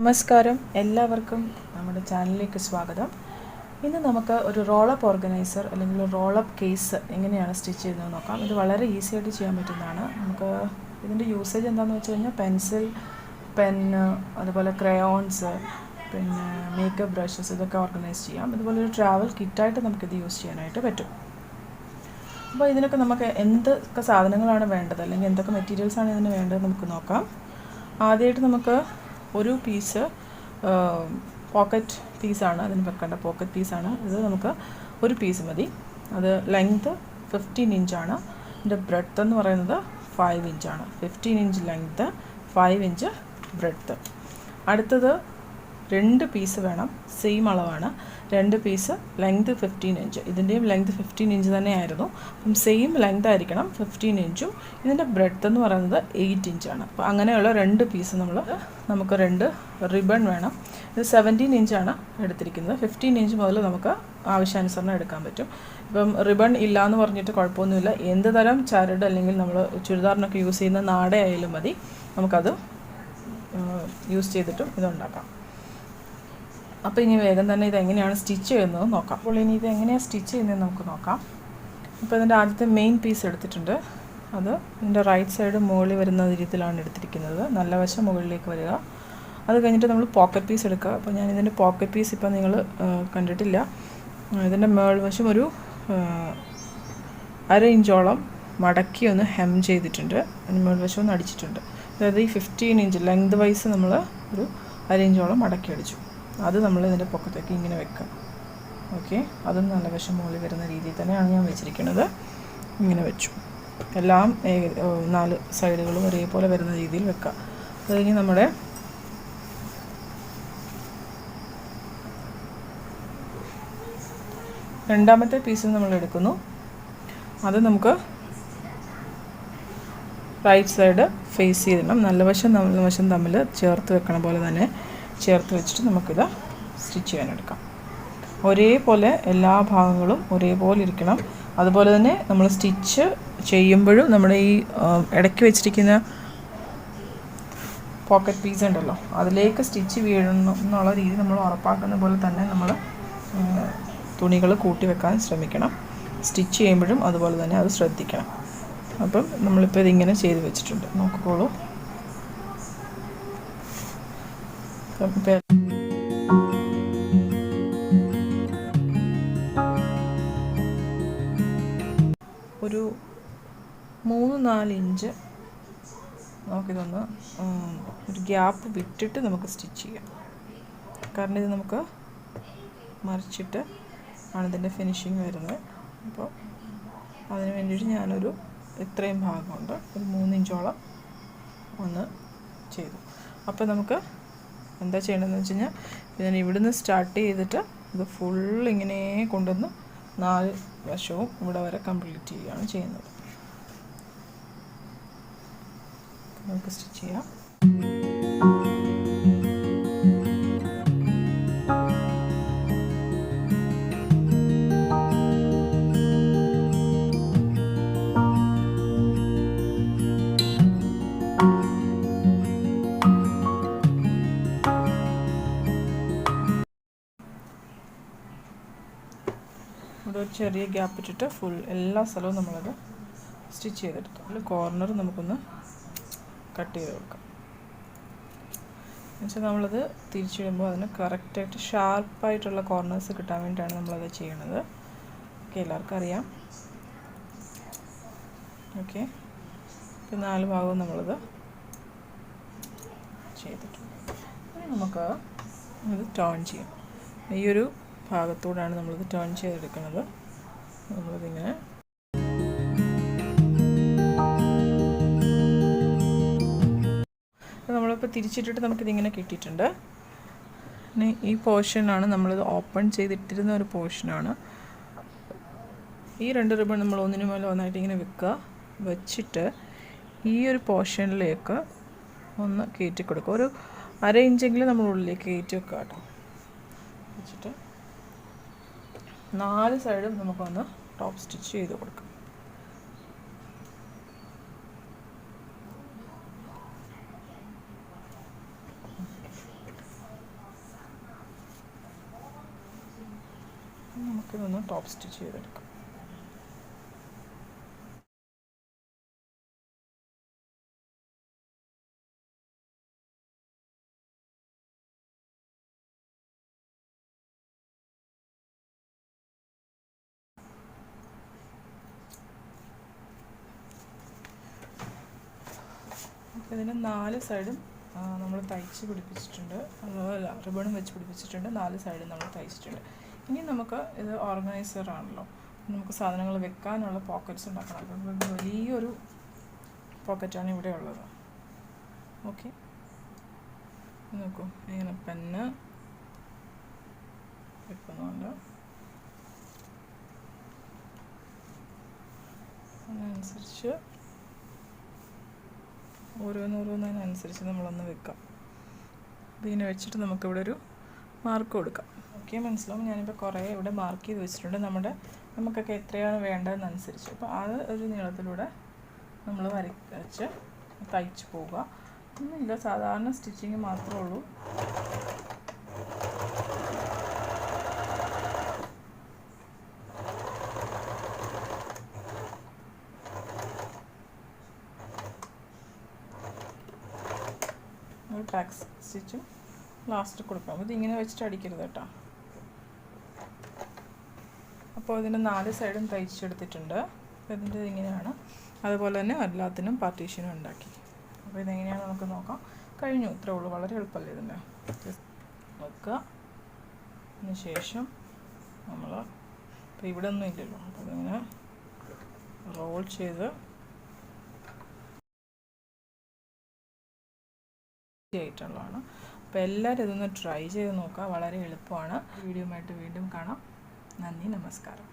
നമസ്കാരം, എല്ലാവർക്കും നമ്മുടെ ചാനലിലേക്ക് സ്വാഗതം. ഇന്ന് നമുക്ക് ഒരു റോളപ്പ് ഓർഗനൈസർ അല്ലെങ്കിൽ ഒരു റോളപ്പ് കേസ് എങ്ങനെയാണ് സ്റ്റിച്ച് ചെയ്യുന്നത് നോക്കാം. ഇത് വളരെ ഈസി ആയിട്ട് ചെയ്യാൻ പറ്റുന്നതാണ്. നമുക്ക് ഇതിൻ്റെ യൂസേജ് എന്താണെന്ന് വെച്ച് കഴിഞ്ഞാൽ പെൻസിൽ, പെന്ന്, അതുപോലെ ക്രയോൺസ്, പിന്നെ മേക്കപ്പ് ബ്രഷസ് ഇതൊക്കെ ഓർഗനൈസ് ചെയ്യാം. ഇതുപോലെ ഒരു ട്രാവൽ കിറ്റായിട്ട് നമുക്കിത് യൂസ് ചെയ്യാനായിട്ട് പറ്റും. അപ്പോൾ ഇതിനൊക്കെ നമുക്ക് എന്തൊക്കെ സാധനങ്ങളാണ് വേണ്ടത് അല്ലെങ്കിൽ എന്തൊക്കെ മെറ്റീരിയൽസാണ് ഇതിന് വേണ്ടത് നമുക്ക് നോക്കാം. ആദ്യമായിട്ട് നമുക്ക് ഒരു പീസ് പോക്കറ്റ് പീസാണ് അതിന് വെക്കേണ്ട പോക്കറ്റ് പീസാണ്. ഇത് നമുക്ക് ഒരു പീസ് മതി. അത് ലെങ്ത് 15 ഇഞ്ചാണ്. ഇതിൻ്റെ ബ്രെഡ്ത്ത് എന്ന് പറയുന്നത് 5 ഇഞ്ചാണ്. 15 ഇഞ്ച് ലെങ്ത്ത്, 5 ഇഞ്ച് ബ്രെഡ്ത്ത്. അടുത്തത് 2 പീസ് വേണം, സെയിം അളവാണ്. 2 പീസ് ലെങ്ത് 15 ഇഞ്ച്. ഇതിൻ്റെയും ലെങ്ത് 15 ഇഞ്ച് തന്നെയായിരുന്നു. അപ്പം സെയിം ലെങ്ത് ആയിരിക്കണം, 15 ഇഞ്ചും. ഇതിൻ്റെ ബ്രെഡ്ത്ത് എന്ന് പറയുന്നത് 8 ഇഞ്ചാണ്. അപ്പോൾ അങ്ങനെയുള്ള 2 പീസ് നമുക്ക് 2 റിബൺ വേണം. ഇത് 17 ഇഞ്ചാണ് എടുത്തിരിക്കുന്നത്. 15 ഇഞ്ച് മുതൽ നമുക്ക് ആവശ്യാനുസരണം എടുക്കാൻ പറ്റും. ഇപ്പം റിബൺ ഇല്ല എന്ന് പറഞ്ഞിട്ട് കുഴപ്പമൊന്നുമില്ല. എന്ത് തരം ചരട് അല്ലെങ്കിൽ നമ്മൾ ചുരിദാറിനൊക്കെ യൂസ് ചെയ്യുന്ന നാടയായാലും മതി, നമുക്കത് യൂസ് ചെയ്തിട്ടും ഇതുണ്ടാക്കാം. അപ്പോൾ ഇനി വേഗം തന്നെ ഇതെങ്ങനെയാണ് സ്റ്റിച്ച് ചെയ്യുന്നത് നോക്കാം. അപ്പോൾ ഇനി ഇത് എങ്ങനെയാണ് സ്റ്റിച്ച് ചെയ്യുന്നത് നമുക്ക് നോക്കാം. അപ്പോൾ ഇതിൻ്റെ ആദ്യത്തെ മെയിൻ പീസ് എടുത്തിട്ടുണ്ട്. അത് ഇതിൻ്റെ റൈറ്റ് സൈഡ് മുകളിൽ വരുന്ന രീതിയിലാണ് എടുത്തിരിക്കുന്നത്. നല്ല വശം മുകളിലേക്ക് വരിക. അത് കഴിഞ്ഞിട്ട് നമ്മൾ പോക്കറ്റ് പീസ് എടുക്കുക. അപ്പോൾ ഞാൻ ഇതിൻ്റെ പോക്കറ്റ് പീസ് ഇപ്പോൾ നിങ്ങൾ കണ്ടിട്ടില്ല. ഇതിൻ്റെ മേൾവശം ഒരു 1/2 ഇഞ്ചോളം മടക്കി ഒന്ന് ഹെം ചെയ്തിട്ടുണ്ട്. അതിന് മേൾവശം ഒന്ന് അടിച്ചിട്ടുണ്ട്. അതായത് ഈ 15 ഇഞ്ച് ലെങ്ത് വൈസ് നമ്മൾ ഒരു 1/2 ഇഞ്ചോളം മടക്കി അടിച്ചു. അത് നമ്മൾ ഇതിൻ്റെ പൊക്കത്തേക്ക് ഇങ്ങനെ വെക്കാം. ഓക്കെ, അതും നല്ല വശം മുകളിൽ വരുന്ന രീതിയിൽ തന്നെയാണ് ഞാൻ വെച്ചിരിക്കുന്നത്. ഇങ്ങനെ വെച്ചു. എല്ലാം 4 സൈഡുകളും ഒരേപോലെ വരുന്ന രീതിയിൽ വെക്കാം. അത് കഴിഞ്ഞ് നമ്മുടെ രണ്ടാമത്തെ പീസ് നമ്മൾ എടുക്കുന്നു. അത് നമുക്ക് റൈറ്റ് സൈഡ് ഫേസ് ചെയ്തിടണം. നല്ല വശം തമ്മിൽ ചേർത്ത് വെക്കണ പോലെ തന്നെ ചേർത്ത് വെച്ചിട്ട് നമുക്കിത് സ്റ്റിച്ച് ചെയ്യാനെടുക്കാം. ഒരേപോലെ എല്ലാ ഭാഗങ്ങളും ഒരേപോലെ ഇരിക്കണം. അതുപോലെ തന്നെ നമ്മൾ സ്റ്റിച്ച് ചെയ്യുമ്പോഴും നമ്മുടെ ഈ ഇടയ്ക്ക് വെച്ചിരിക്കുന്ന പോക്കറ്റ് പീസ് ഉണ്ടല്ലോ, അതിലേക്ക് സ്റ്റിച്ച് വീഴണം എന്നുള്ള രീതി നമ്മൾ ഉറപ്പാക്കുന്ന പോലെ തന്നെ നമ്മൾ തുണികൾ കൂട്ടി വെക്കാൻ ശ്രമിക്കണം. സ്റ്റിച്ച് ചെയ്യുമ്പോഴും അതുപോലെ തന്നെ അത് ശ്രദ്ധിക്കണം. അപ്പം നമ്മളിപ്പോൾ ഇതിങ്ങനെ ചെയ്ത് വെച്ചിട്ടുണ്ട്, നോക്കിക്കോളൂ. ഒരു 3-4 ഇഞ്ച് നമുക്കിതൊന്ന് ഒരു ഗ്യാപ്പ് വിട്ടിട്ട് നമുക്ക് സ്റ്റിച്ച് ചെയ്യാം. കാരണം ഇത് നമുക്ക് മറിച്ചിട്ട് ആണ് ഇതിൻ്റെ ഫിനിഷിങ് വരുന്നത്. അപ്പോൾ അതിന് വേണ്ടിയിട്ട് ഞാനൊരു ഇത്രയും ഭാഗമുണ്ട് ഒരു 3 ഇഞ്ചോളം ഒന്ന് ചെയ്തു. അപ്പോൾ നമുക്ക് എന്താ ചെയ്യേണ്ടതെന്ന് വെച്ച് കഴിഞ്ഞാൽ ഞാൻ ഇവിടുന്ന് സ്റ്റാർട്ട് ചെയ്തിട്ട് ഇത് ഫുൾ ഇങ്ങനെ കൊണ്ടുവന്ന് 4 വശവും ഇവിടെ വരെ കംപ്ലീറ്റ് ചെയ്യുകയാണ് ചെയ്യുന്നത്. നമുക്ക് സ്റ്റിച്ച് ചെയ്യാം. ഇവിടെ ഒരു ചെറിയ ഗ്യാപ്പ് ഇട്ടിട്ട് ഫുൾ എല്ലാ സ്ഥലവും നമ്മളത് സ്റ്റിച്ച് ചെയ്തെടുക്കാം. അതിൽ കോർണർ നമുക്കൊന്ന് കട്ട് ചെയ്ത് കൊടുക്കാം. എന്നുവെച്ചാൽ നമ്മളത് തിരിച്ചിടുമ്പോൾ അതിന് കറക്റ്റായിട്ട് ഷാർപ്പായിട്ടുള്ള കോർണേഴ്സ് കിട്ടാൻ വേണ്ടിയിട്ടാണ് നമ്മളത് ചെയ്യണത്. ഓക്കെ, എല്ലാവർക്കും അറിയാം. ഓക്കെ, ഇപ്പം 4 ഭാഗവും നമ്മളത് ചെയ്തിട്ടുണ്ട്. ഇനി നമുക്ക് ഇത് ടേൺ ചെയ്യാം. ഈ ഒരു ഭാഗത്തൂടാണ് നമ്മളിത് ടേൺ ചെയ്തെടുക്കുന്നത്. നമ്മളിതിങ്ങനെ നമ്മളിപ്പോൾ തിരിച്ചിട്ടിട്ട് നമുക്കിതിങ്ങനെ കിട്ടിയിട്ടുണ്ട്. ഇനി ഈ പോർഷനാണ് നമ്മളിത് ഓപ്പൺ ചെയ്തിട്ടിരുന്ന ഒരു പോർഷനാണ്. ഈ 2 റിബൺ നമ്മൾ ഒന്നിനു മേലെ ഒന്നായിട്ട് ഇങ്ങനെ വെച്ചിട്ട് ഈ ഒരു പോർഷനിലേക്ക് ഒന്ന് കയറ്റി കൊടുക്കുക. ഒരു 1/2 ഇഞ്ചെങ്കിലും നമ്മൾ ഉള്ളിലേക്ക് കയറ്റി വെക്കുക കേട്ടോ. വെച്ചിട്ട് 4 സൈഡും നമുക്കൊന്ന് ടോപ്പ് സ്റ്റിച്ച് ചെയ്ത് കൊടുക്കാം. നമുക്കിതൊന്ന് ടോപ്പ് സ്റ്റിച്ച് ചെയ്തെടുക്കാം. അപ്പോൾ ഇതിന് 4 സൈഡും നമ്മൾ തയ്ച്ച് പിടിപ്പിച്ചിട്ടുണ്ട്, അതുപോലെ റിബണും വെച്ച് പിടിപ്പിച്ചിട്ടുണ്ട്. 4 സൈഡും നമ്മൾ തയ്ച്ചിട്ടുണ്ട്. ഇനി നമുക്ക് ഇത് ഓർഗനൈസർ ആണല്ലോ, നമുക്ക് സാധനങ്ങൾ വെക്കാനുള്ള പോക്കറ്റ്സ് ഉണ്ടാക്കണം. അപ്പം വലിയൊരു പോക്കറ്റാണ് ഇവിടെ ഉള്ളത്. ഓക്കെ, നോക്കൂ ഇങ്ങനെ പെന്ന് വെക്കുന്നുണ്ട്. അതിനനുസരിച്ച് ഓരോന്നോരോന്നതിനനുസരിച്ച് നമ്മളൊന്ന് വെക്കാം. ഇതിങ്ങനെ വെച്ചിട്ട് നമുക്കിവിടെ ഒരു മാർക്ക് കൊടുക്കാം. ഓക്കെ, മനസ്സിലാവും. ഞാനിപ്പോൾ കുറേ ഇവിടെ മാർക്ക് ചെയ്ത് വെച്ചിട്ടുണ്ട്, നമുക്കൊക്കെ എത്രയാണ് വേണ്ടതെന്നനുസരിച്ച്. അപ്പോൾ അത് ഒരു നീളത്തിലൂടെ നമ്മൾ വരച്ച് തയ്ച്ച് പോവുക. ഒന്നുമില്ല, സാധാരണ സ്റ്റിച്ചിങ് മാത്രമേ ഉള്ളൂ. ടാക്സ് സ്റ്റിച്ചും ലാസ്റ്റ് കൊടുക്കാം. ഇതിങ്ങനെ വെച്ചിട്ട് അടിക്കരുത് കേട്ടോ. അപ്പോൾ ഇതിൻ്റെ 4 സൈഡും തയ്ച്ചെടുത്തിട്ടുണ്ട്. ഇതിൻ്റെ ഇങ്ങനെയാണ്. അതുപോലെ തന്നെ എല്ലാത്തിനും പാർട്ടീഷനും ഉണ്ടാക്കി. അപ്പോൾ ഇതെങ്ങനെയാണ് നമുക്ക് നോക്കാം. കഴിഞ്ഞു, ഇത്രേ ഉള്ളൂ. വളരെ എളുപ്പമല്ലേ ഇതിൻ്റെ. വെക്കുക, അതിന് ശേഷം നമ്മൾ ഇപ്പോൾ ഇവിടെ ഒന്നും ഇല്ലല്ലോ, അപ്പോൾ ഇതിങ്ങനെ റോൾ ചെയ്ത് ആയിട്ടുള്ളതാണ്. അപ്പോൾ എല്ലാവരും ഇതൊന്ന് ട്രൈ ചെയ്ത് നോക്കുക. വളരെ എളുപ്പമാണ്. വീഡിയോയുമായിട്ട് വീണ്ടും കാണാം. നന്ദി, നമസ്കാരം.